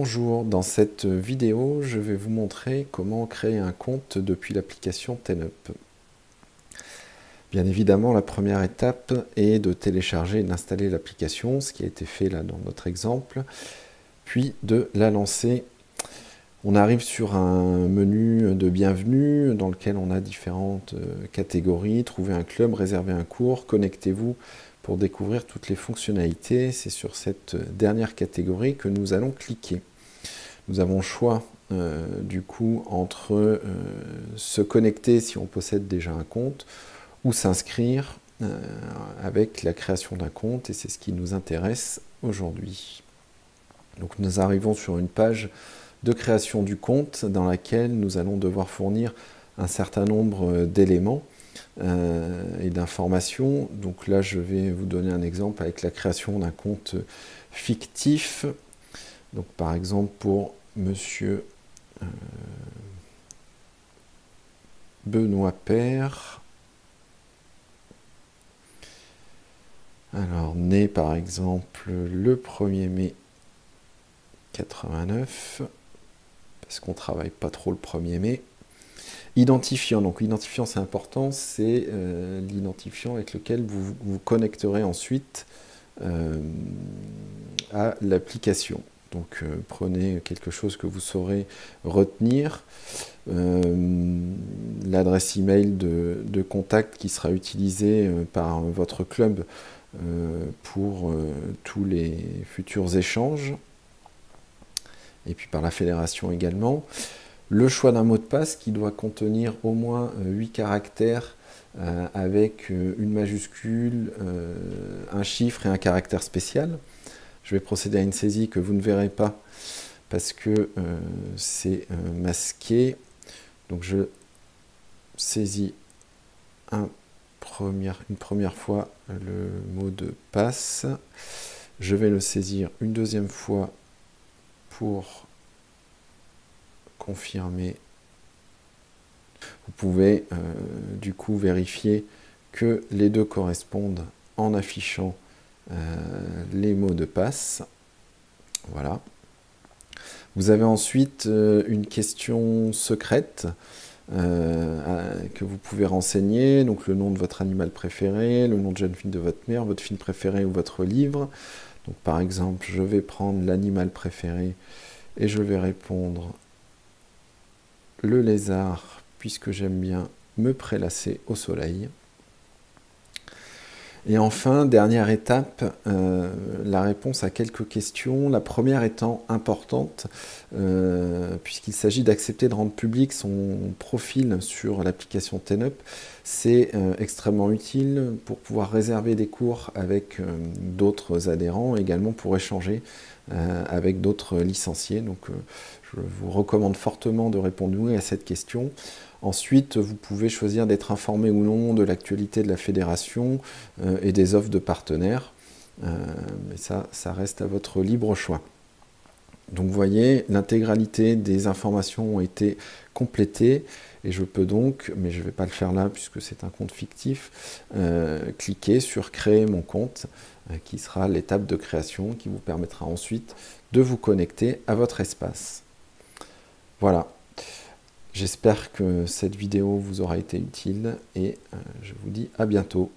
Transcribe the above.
Bonjour, dans cette vidéo, je vais vous montrer comment créer un compte depuis l'application TenUp. Bien évidemment, la première étape est de télécharger et d'installer l'application, ce qui a été fait là dans notre exemple, puis de la lancer. On arrive sur un menu de bienvenue dans lequel on a différentes catégories, trouver un club, réserver un cours, connectez-vous pour découvrir toutes les fonctionnalités. C'est sur cette dernière catégorie que nous allons cliquer. Nous avons le choix du coup entre se connecter si on possède déjà un compte ou s'inscrire avec la création d'un compte, et c'est ce qui nous intéresse aujourd'hui. Donc nous arrivons sur une page de création du compte dans laquelle nous allons devoir fournir un certain nombre d'éléments et d'informations. Donc là, je vais vous donner un exemple avec la création d'un compte fictif. Donc par exemple pour Monsieur Benoît Père. Alors né par exemple le 1er mai 89, parce qu'on travaille pas trop le 1er mai. Identifiant, donc l'identifiant c'est important, c'est l'identifiant avec lequel vous vous connecterez ensuite à l'application. Donc prenez quelque chose que vous saurez retenir, l'adresse email de contact qui sera utilisée par votre club pour tous les futurs échanges, et puis par la fédération également. Le choix d'un mot de passe qui doit contenir au moins 8 caractères avec une majuscule, un chiffre et un caractère spécial. Je vais procéder à une saisie que vous ne verrez pas parce que c'est masqué. Donc je saisis une première fois le mot de passe. Je vais le saisir une deuxième fois pour confirmer. Vous pouvez du coup vérifier que les deux correspondent en affichant les mots de passe. Voilà. Vous avez ensuite une question secrète que vous pouvez renseigner, donc le nom de votre animal préféré, le nom de jeune fille de votre mère, votre film préféré ou votre livre. Donc par exemple, je vais prendre l'animal préféré et je vais répondre le lézard, puisque j'aime bien me prélasser au soleil. Et enfin, dernière étape, la réponse à quelques questions. La première étant importante, puisqu'il s'agit d'accepter de rendre public son profil sur l'application TenUp. C'est extrêmement utile pour pouvoir réserver des cours avec d'autres adhérents, également pour échanger avec d'autres licenciés. Donc je vous recommande fortement de répondre oui à cette question. Ensuite, vous pouvez choisir d'être informé ou non de l'actualité de la fédération et des offres de partenaires. Mais ça reste à votre libre choix. Donc vous voyez, l'intégralité des informations ont été complétées et je peux donc, mais je ne vais pas le faire là puisque c'est un compte fictif, cliquer sur créer mon compte qui sera l'étape de création qui vous permettra ensuite de vous connecter à votre espace. Voilà. J'espère que cette vidéo vous aura été utile et je vous dis à bientôt.